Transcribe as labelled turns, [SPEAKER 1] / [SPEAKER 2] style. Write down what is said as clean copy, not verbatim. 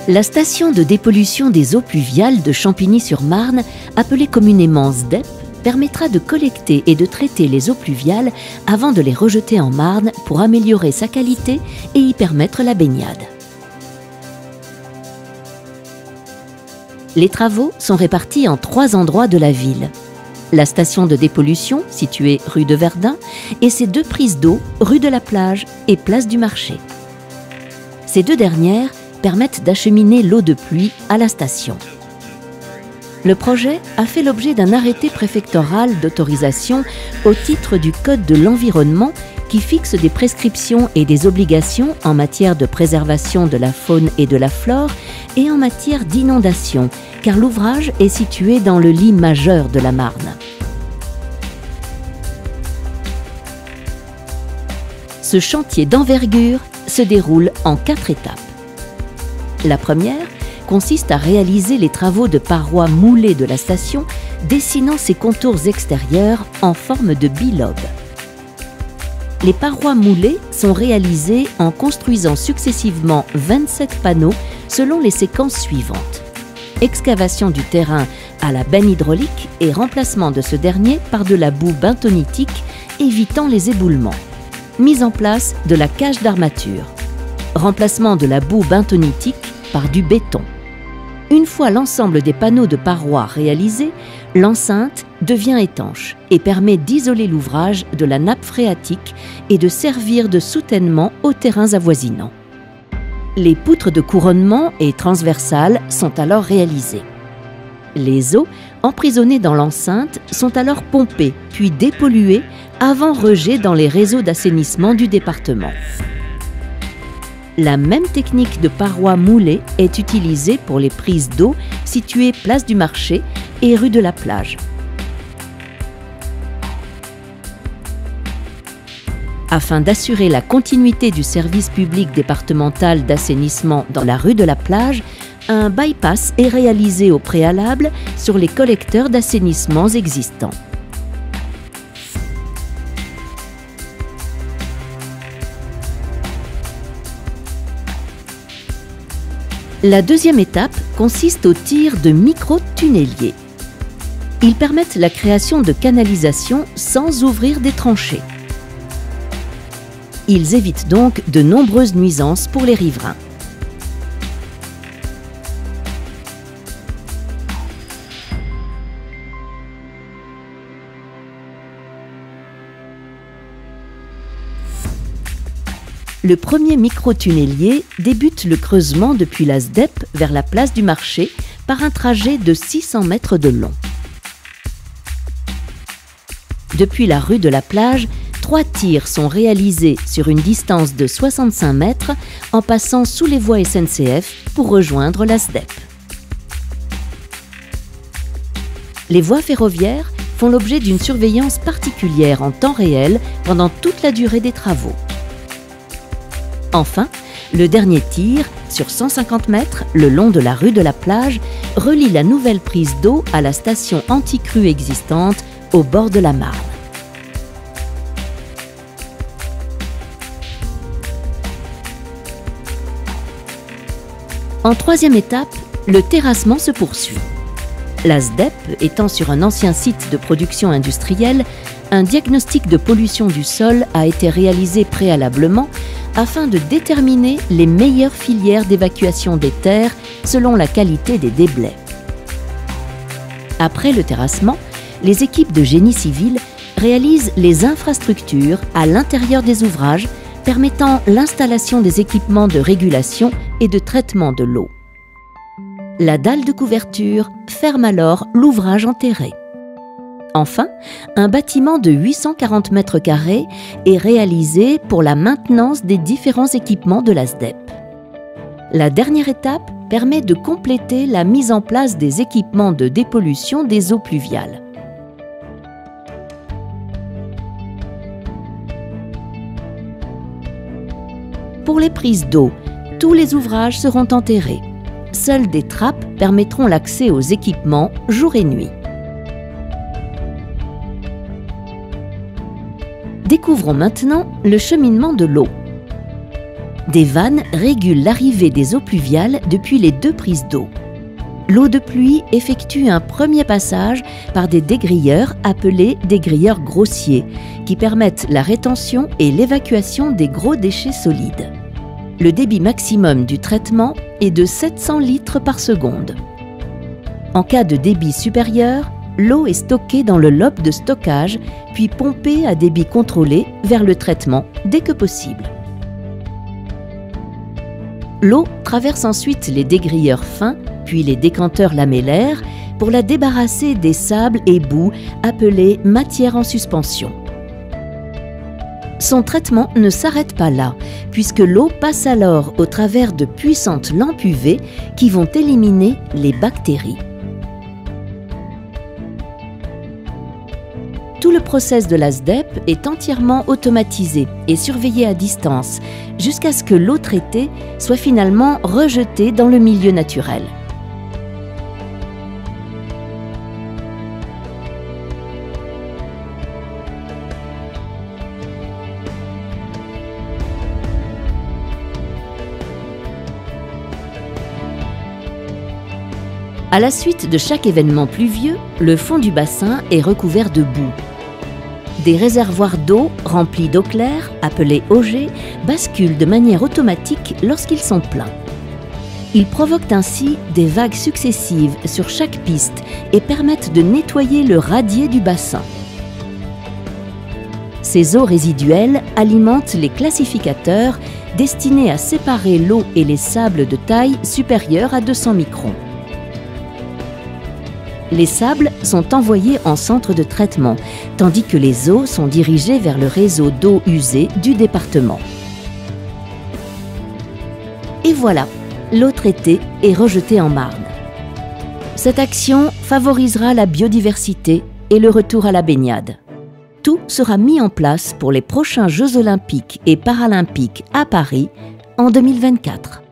[SPEAKER 1] La station de dépollution des eaux pluviales de Champigny-sur-Marne, appelée communément SDEP, permettra de collecter et de traiter les eaux pluviales avant de les rejeter en Marne pour améliorer sa qualité et y permettre la baignade. Les travaux sont répartis en 3 endroits de la ville. La station de dépollution, située rue de Verdun, et ses 2 prises d'eau, rue de la Plage et place du Marché. Ces 2 dernières permettent d'acheminer l'eau de pluie à la station. Le projet a fait l'objet d'un arrêté préfectoral d'autorisation au titre du Code de l'environnement qui fixe des prescriptions et des obligations en matière de préservation de la faune et de la flore et en matière d'inondation, car l'ouvrage est situé dans le lit majeur de la Marne. Ce chantier d'envergure se déroule en 4 étapes. La première consiste à réaliser les travaux de parois moulées de la station, dessinant ses contours extérieurs en forme de bilobe. Les parois moulées sont réalisées en construisant successivement 27 panneaux selon les séquences suivantes. Excavation du terrain à la benne hydraulique et remplacement de ce dernier par de la boue bentonitique évitant les éboulements. Mise en place de la cage d'armature. Remplacement de la boue bentonitique par du béton. Une fois l'ensemble des panneaux de parois réalisés, l'enceinte devient étanche et permet d'isoler l'ouvrage de la nappe phréatique et de servir de soutènement aux terrains avoisinants. Les poutres de couronnement et transversales sont alors réalisées. Les eaux emprisonnées dans l'enceinte sont alors pompées puis dépolluées avant rejet dans les réseaux d'assainissement du département. La même technique de parois moulées est utilisée pour les prises d'eau situées place du Marché et rue de la Plage. Afin d'assurer la continuité du service public départemental d'assainissement dans la rue de la Plage, un bypass est réalisé au préalable sur les collecteurs d'assainissement existants. La deuxième étape consiste au tir de micro-tunneliers. Ils permettent la création de canalisations sans ouvrir des tranchées. Ils évitent donc de nombreuses nuisances pour les riverains. Le premier micro-tunnelier débute le creusement depuis la SDEP vers la place du Marché par un trajet de 600 mètres de long. Depuis la rue de la Plage, 3 tirs sont réalisés sur une distance de 65 mètres en passant sous les voies SNCF pour rejoindre la SDEP. Les voies ferroviaires font l'objet d'une surveillance particulière en temps réel pendant toute la durée des travaux. Enfin, le dernier tir, sur 150 mètres, le long de la rue de la Plage, relie la nouvelle prise d'eau à la station anti-crue existante au bord de la Marne. En troisième étape, le terrassement se poursuit. La SDEP étant sur un ancien site de production industrielle, un diagnostic de pollution du sol a été réalisé préalablement afin de déterminer les meilleures filières d'évacuation des terres selon la qualité des déblais. Après le terrassement, les équipes de génie civil réalisent les infrastructures à l'intérieur des ouvrages permettant l'installation des équipements de régulation et de traitement de l'eau. La dalle de couverture ferme alors l'ouvrage enterré. Enfin, un bâtiment de 840 mètres carrés est réalisé pour la maintenance des différents équipements de la SDEP. La dernière étape permet de compléter la mise en place des équipements de dépollution des eaux pluviales. Pour les prises d'eau, tous les ouvrages seront enterrés. Seules des trappes permettront l'accès aux équipements jour et nuit. Découvrons maintenant le cheminement de l'eau. Des vannes régulent l'arrivée des eaux pluviales depuis les 2 prises d'eau. L'eau de pluie effectue un premier passage par des dégrilleurs appelés dégrilleurs grossiers, qui permettent la rétention et l'évacuation des gros déchets solides. Le débit maximum du traitement est de 700 litres par seconde. En cas de débit supérieur, l'eau est stockée dans le lobe de stockage, puis pompée à débit contrôlé vers le traitement dès que possible. L'eau traverse ensuite les dégrilleurs fins, puis les décanteurs lamellaires, pour la débarrasser des sables et boues appelés matière en suspension. Son traitement ne s'arrête pas là, puisque l'eau passe alors au travers de puissantes lampes UV qui vont éliminer les bactéries. Tout le process de la SDEP est entièrement automatisé et surveillé à distance, jusqu'à ce que l'eau traitée soit finalement rejetée dans le milieu naturel. À la suite de chaque événement pluvieux, le fond du bassin est recouvert de boue. Des réservoirs d'eau remplis d'eau claire, appelés augées, basculent de manière automatique lorsqu'ils sont pleins. Ils provoquent ainsi des vagues successives sur chaque piste et permettent de nettoyer le radier du bassin. Ces eaux résiduelles alimentent les classificateurs destinés à séparer l'eau et les sables de taille supérieure à 200 microns. Les sables sont envoyés en centre de traitement, tandis que les eaux sont dirigées vers le réseau d'eau usée du département. Et voilà, l'eau traitée est rejetée en Marne. Cette action favorisera la biodiversité et le retour à la baignade. Tout sera mis en place pour les prochains Jeux olympiques et paralympiques à Paris en 2024.